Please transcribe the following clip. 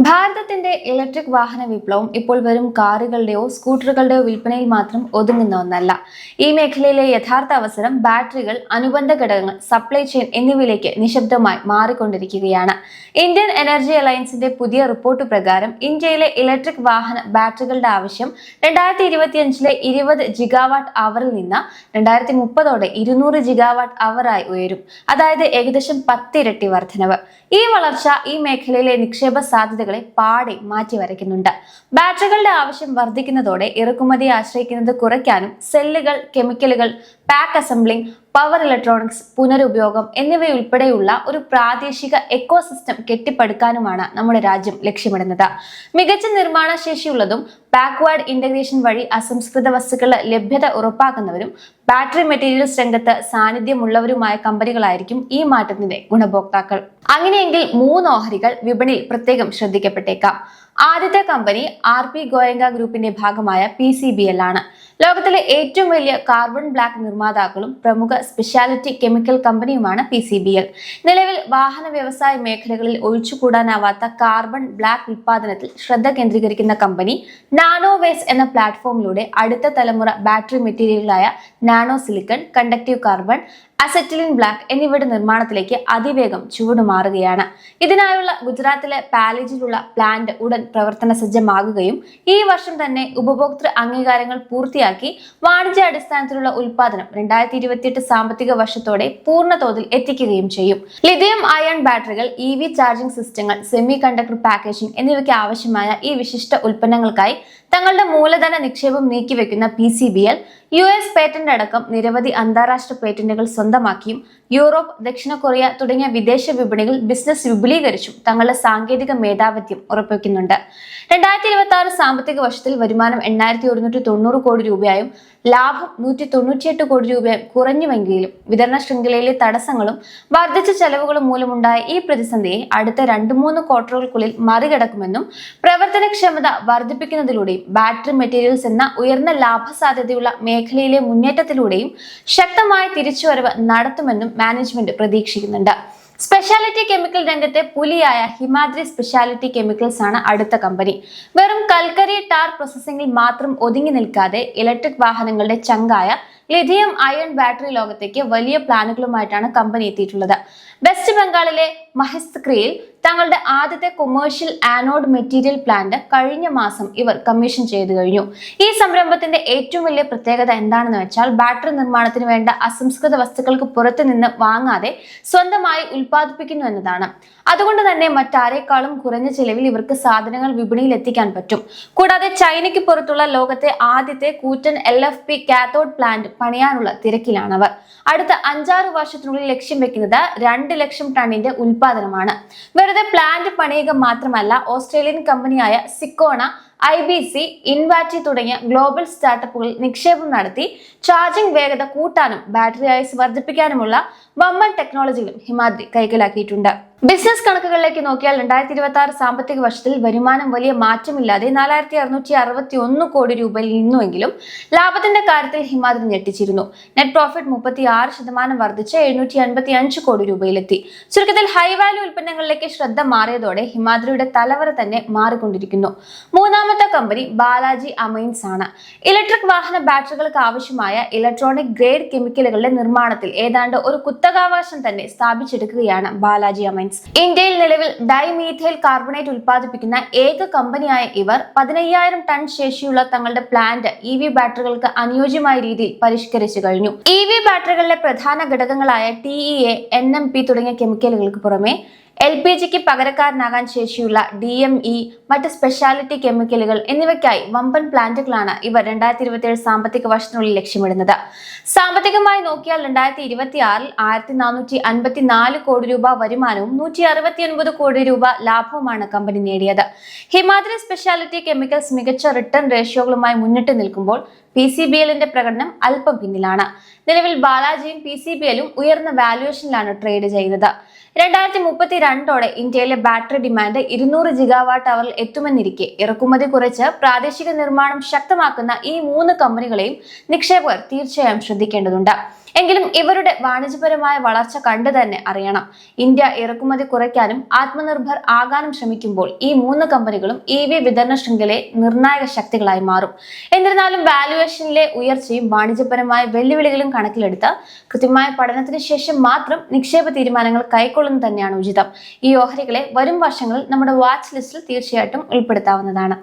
ഭാരതത്തിന്റെ ഇലക്ട്രിക് വാഹന വിപ്ലവം ഇപ്പോൾ വെറും കാറുകളുടെയോ സ്കൂട്ടറുകളുടെയോ വിൽപ്പനയിൽ മാത്രം ഒതുങ്ങുന്ന ഒന്നല്ല. ഈ മേഖലയിലെ യഥാർത്ഥ അവസരം ബാറ്ററികൾ, അനുബന്ധ ഘടകങ്ങൾ, സപ്ലൈ ചെയിൻ എന്നിവയിലേക്ക് നിശബ്ദമായി മാറിക്കൊണ്ടിരിക്കുകയാണ്. ഇന്ത്യൻ എനർജി അലയൻസിന്റെ പുതിയ റിപ്പോർട്ട് പ്രകാരം ഇന്ത്യയിലെ ഇലക്ട്രിക് വാഹന ബാറ്ററികളുടെ ആവശ്യം 2025 20 ജിഗാവാട്ട് അവറിൽ നിന്ന് 2030 200 ജിഗാവാട്ട് അവറായി ഉയരും. അതായത് ഏകദേശം 10 ഇരട്ടി വർധനവ്. ഈ വളർച്ച ഈ മേഖലയിലെ നിക്ഷേപ സാധ്യതകളെ പാടെ മാറ്റിവരയ്ക്കുന്നുണ്ട്. ബാറ്ററികളുടെ ആവശ്യം വർദ്ധിക്കുന്നതോടെ ഇറക്കുമതിയെ ആശ്രയിക്കുന്നത് കുറയ്ക്കാനും സെല്ലുകൾ, കെമിക്കലുകൾ, പാക്ക് അസംബ്ലിംഗ്, പവർ ഇലക്ട്രോണിക്സ്, പുനരുപയോഗം എന്നിവയുൾപ്പെടെയുള്ള ഒരു പ്രാദേശിക എക്കോസിസ്റ്റം കെട്ടിപ്പടുക്കാനുമാണ് നമ്മുടെ രാജ്യം ലക്ഷ്യമിടുന്നത്. മികച്ച നിർമ്മാണ ശേഷിയുള്ളതും ബാക്ക്വേർഡ് ഇന്റഗ്രേഷൻ വഴി അസംസ്കൃത വസ്തുക്കളുടെ ലഭ്യത ഉറപ്പാക്കുന്നവരും ബാറ്ററി മെറ്റീരിയൽസ് രംഗത്ത് സാന്നിധ്യമുള്ളവരുമായ കമ്പനികളായിരിക്കും ഈ മാറ്റത്തിന്റെ ഗുണഭോക്താക്കൾ. അങ്ങനെയെങ്കിൽ 3 ഓഹരികൾ വിപണിയിൽ പ്രത്യേകം ശ്രദ്ധിക്കപ്പെട്ടേക്കാം. ആദ്യത്തെ കമ്പനി RP ഗോയങ്ക ഗ്രൂപ്പിന്റെ ഭാഗമായ PCBL ആണ്. ലോകത്തിലെ ഏറ്റവും വലിയ കാർബൺ ബ്ലാക്ക് നിർമ്മാതാക്കളും പ്രമുഖ സ്പെഷ്യാലിറ്റി കെമിക്കൽ കമ്പനിയുമാണ് PCBL. നിലവിൽ വാഹന വ്യവസായ മേഖലകളിൽ ഒഴിച്ചുകൂടാനാവാത്ത കാർബൺ ബ്ലാക്ക് ഉൽപാദനത്തിൽ ശ്രദ്ധ കേന്ദ്രീകരിക്കുന്ന കമ്പനി നാനോവേസ് എന്ന പ്ലാറ്റ്ഫോമിലൂടെ അടുത്ത തലമുറ ബാറ്ററി മെറ്റീരിയലുകളായ nano silicon, conductive carbon, acetylene black എന്നിവയുടെ നിർമ്മാണത്തിലേക്ക് അതിവേഗം ചുവടുമാറുകയാണ്. ഇതിനായുള്ള ഗുജറാത്തിലെ പാലേജിലുള്ള പ്ലാന്റ് ഉടൻ പ്രവർത്തന സജ്ജമാകുകയും ഈ വർഷം തന്നെ ഉപഭോക്തൃ അംഗീകാരങ്ങൾ പൂർത്തിയാക്കി വാണിജ്യാടിസ്ഥാനത്തിലുള്ള ഉൽപാദനം 2028 സാമ്പത്തിക വർഷത്തോടെ പൂർണ്ണ തോതിൽ എത്തിക്കുകയും ചെയ്യും. ലിഥിയം അയൺ ബാറ്ററികൾ, EV ചാർജിംഗ് സിസ്റ്റങ്ങൾ, സെമി കണ്ടക്ടർ പാക്കേജിംഗ് എന്നിവയ്ക്ക് ആവശ്യമായ ഈ വിശിഷ്ട ഉൽപ്പന്നങ്ങൾക്കായി തങ്ങളുടെ മൂലധന നിക്ഷേപം നീക്കിവെക്കുന്ന PCBL US പേറ്റന്റ് അടക്കം നിരവധി അന്താരാഷ്ട്ര പേറ്റന്റുകൾ സ്വന്തമാക്കിയും യൂറോപ്പ്, ദക്ഷിണ കൊറിയ തുടങ്ങിയ വിദേശ വിപണികൾ ബിസിനസ് വിപുലീകരിച്ചും തങ്ങളുടെ സാങ്കേതിക മേധാവിത്യം ഉറപ്പിക്കുന്നുണ്ട്. 2026 സാമ്പത്തിക വർഷത്തിൽ വരുമാനം 8190 കോടി രൂപയായും ലാഭം 198 കോടി രൂപയായും കുറഞ്ഞുവെങ്കിലും വിതരണ ശൃംഖലയിലെ തടസ്സങ്ങളും വർദ്ധിച്ച ചെലവുകളും മൂലമുണ്ടായ ഈ പ്രതിസന്ധിയെ അടുത്ത 2-3 ക്വാർട്ടറുകൾക്കുള്ളിൽ മറികടക്കുമെന്നും പ്രവർത്തനക്ഷമത വർദ്ധിപ്പിക്കുന്നതിലൂടെയും ബാറ്ററി മെറ്റീരിയൽസ് എന്ന ഉയർന്ന ലാഭസാധ്യതയുള്ള മേഖലയിലെ മുന്നേറ്റത്തിലൂടെയും ശക്തമായ തിരിച്ചുവരവ് നടത്തുമെന്നും മാനേജ്മെന്റ് പ്രതീക്ഷിക്കുന്നുണ്ട്. സ്പെഷ്യാലിറ്റി കെമിക്കൽ രംഗത്തെ പുലിയായ ഹിമാദ്രി സ്പെഷ്യാലിറ്റി കെമിക്കൽസ് ആണ് അടുത്ത കമ്പനി. വെറും കൽക്കരി ടാർ പ്രോസസ്സിംഗിൽ മാത്രം ഒതുങ്ങി നിൽക്കാതെ ഇലക്ട്രിക് വാഹനങ്ങളുടെ ചങ്കായ ലിഥിയം അയൺ ബാറ്ററി ലോകത്തേക്ക് വലിയ പ്ലാനുകളുമായിട്ടാണ് കമ്പനി എത്തിയിട്ടുള്ളത്. വെസ്റ്റ് ബംഗാളിലെ മഹേസ്ത്രിയിൽ തങ്ങളുടെ ആദ്യത്തെ കൊമേഴ്ഷ്യൽ ആനോഡ് മെറ്റീരിയൽ പ്ലാന്റ് കഴിഞ്ഞ മാസം ഇവർ കമ്മീഷൻ ചെയ്തു കഴിഞ്ഞു. ഈ സംരംഭത്തിന്റെ ഏറ്റവും വലിയ പ്രത്യേകത എന്താണെന്ന് വെച്ചാൽ ബാറ്ററി നിർമ്മാണത്തിന് വേണ്ട അസംസ്കൃത വസ്തുക്കൾക്ക് പുറത്തു നിന്ന് വാങ്ങാതെ സ്വന്തമായി ഉൽപ്പാദിപ്പിക്കുന്നു എന്നതാണ്. അതുകൊണ്ട് തന്നെ മറ്റാരേക്കാളും കുറഞ്ഞ ചെലവിൽ ഇവർക്ക് സാധനങ്ങൾ വിപണിയിൽ എത്തിക്കാൻ പറ്റും. കൂടാതെ ചൈനയ്ക്ക് പുറത്തുള്ള ലോകത്തെ ആദ്യത്തെ കൂറ്റൻ LFP കാത്തോഡ് പ്ലാന്റ് പണിയാനുള്ള തിരക്കിലാണവർ. അടുത്ത 5-6 വർഷത്തിനുള്ളിൽ ലക്ഷ്യം വെക്കുന്നത് 2 ലക്ഷം ടണ്ണിന്റെ ഉൽപാദനമാണ്. വെറുതെ പ്ലാന്റ് പണിയുക മാത്രമല്ല, ഓസ്ട്രേലിയൻ കമ്പനിയായ സിക്കോണ, IBC, ഇൻവാറ്റി തുടങ്ങിയ ഗ്ലോബൽ സ്റ്റാർട്ടപ്പുകളിൽ നിക്ഷേപം നടത്തി ചാർജിംഗ് വേഗത കൂട്ടാനും ബാറ്ററി ആയുസ് വർദ്ധിപ്പിക്കാനുമുള്ള വമ്പൻ ടെക്നോളജികളും ഹിമാദ്രി കൈക്കലാക്കിയിട്ടുണ്ട്. ബിസിനസ് കണക്കുകളിലേക്ക് നോക്കിയാൽ 2026 സാമ്പത്തിക വർഷത്തിൽ വരുമാനം വലിയ മാറ്റമില്ലാതെ 4661 കോടി രൂപയിൽ നിന്നുവെങ്കിലും ലാഭത്തിന്റെ കാര്യത്തിൽ ഹിമാദ്രി ഞെട്ടിച്ചിരുന്നു. നെറ്റ് പ്രോഫിറ്റ് 36% വർദ്ധിച്ച് 755 കോടി രൂപയിലെത്തി. ചുരുക്കത്തിൽ ഹൈ വാല്യൂ ഉൽപ്പന്നങ്ങളിലേക്ക് ശ്രദ്ധ മാറിയതോടെ ഹിമാദ്രിയുടെ തലവര തന്നെ മാറിക്കൊണ്ടിരിക്കുന്നു. മൂന്നാമത്തെ കമ്പനി ബാലാജി അമൈൻസ് ആണ്. ഇലക്ട്രിക് വാഹന ബാറ്ററികൾക്ക് ആവശ്യമായ ഇലക്ട്രോണിക് ഗ്രേഡ് കെമിക്കലുകളുടെ നിർമ്മാണത്തിൽ ഏതാണ്ട് ഒരു കുത്തകാവകാശം തന്നെ സ്ഥാപിച്ചെടുക്കുകയാണ് ബാലാജി അമൈൻസ്. ഇന്ത്യയിൽ നിലവിൽ ഡൈമീഥൈൽ കാർബണേറ്റ് ഉൽപ്പാദിപ്പിക്കുന്ന ഏക കമ്പനിയായ ഇവർ 15000 ടൺ ശേഷിയുള്ള തങ്ങളുടെ പ്ലാന്റ് EV ബാറ്ററികൾക്ക് അനുയോജ്യമായ രീതിയിൽ പരിഷ്കരിച്ചു കഴിഞ്ഞു. EV ബാറ്ററികളിലെ പ്രധാന ഘടകങ്ങളായ TEA, NMP തുടങ്ങിയ കെമിക്കലുകൾക്ക് പുറമെ LPGക്ക് പകരക്കാരനാകാൻ ശേഷിയുള്ള DME, മറ്റ് സ്പെഷ്യാലിറ്റി കെമിക്കലുകൾ എന്നിവയ്ക്കായി വമ്പൻ പ്ലാന്റുകളാണ് ഇവർ 2027 സാമ്പത്തിക വർഷത്തിനുള്ളിൽ ലക്ഷ്യമിടുന്നത്. സാമ്പത്തികമായി നോക്കിയാൽ 2026 1454 കോടി രൂപ വരുമാനവും 169 കോടി രൂപ ലാഭവുമാണ് കമ്പനി നേടിയത്. ഹിമാദ്രി സ്പെഷ്യാലിറ്റി കെമിക്കൽസ് മികച്ച റിട്ടേൺ റേഷ്യോകളുമായി മുന്നിട്ട് നിൽക്കുമ്പോൾ PCBLന്റെ പ്രകടനം അല്പം പിന്നിലാണ്. നിലവിൽ ബാലാജിയും PCBLും ഉയർന്ന വാല്യുവേഷനിലാണ് ട്രേഡ് ചെയ്യുന്നത്. 2032 ഇന്ത്യയിലെ ബാറ്ററി ഡിമാൻഡ് 200 ജിഗാവാട്ട് അവറിൽ എത്തുമെന്നിരിക്കെ ഇറക്കുമതി കുറച്ച് പ്രാദേശിക നിർമ്മാണം ശക്തമാക്കുന്ന ഈ 3 കമ്പനികളെയും നിക്ഷേപകർ തീർച്ചയായും ശ്രദ്ധിക്കേണ്ടതുണ്ട്. എങ്കിലും ഇവരുടെ വാണിജ്യപരമായ വളർച്ച കണ്ടു തന്നെ അറിയണം. ഇന്ത്യ ഇറക്കുമതി കുറയ്ക്കാനും ആത്മനിർഭർ ആകാനും ശ്രമിക്കുമ്പോൾ ഈ മൂന്ന് കമ്പനികളും EV വിതരണ ശൃംഖലയെ നിർണായക ശക്തികളായി മാറും. എന്നിരുന്നാലും വാല്യുവേഷനിലെ ഉയർച്ചയും വാണിജ്യപരമായ വെല്ലുവിളികളും കണക്കിലെടുത്ത് കൃത്യമായ പഠനത്തിന് ശേഷം മാത്രം നിക്ഷേപ തീരുമാനങ്ങൾ കൈക്കൊള്ളുന്നത് തന്നെയാണ് ഉചിതം. ഈ ഓഹരികളെ വരും വർഷങ്ങളിൽ നമ്മുടെ വാച്ച് ലിസ്റ്റിൽ തീർച്ചയായിട്ടും ഉൾപ്പെടുത്താവുന്നതാണ്.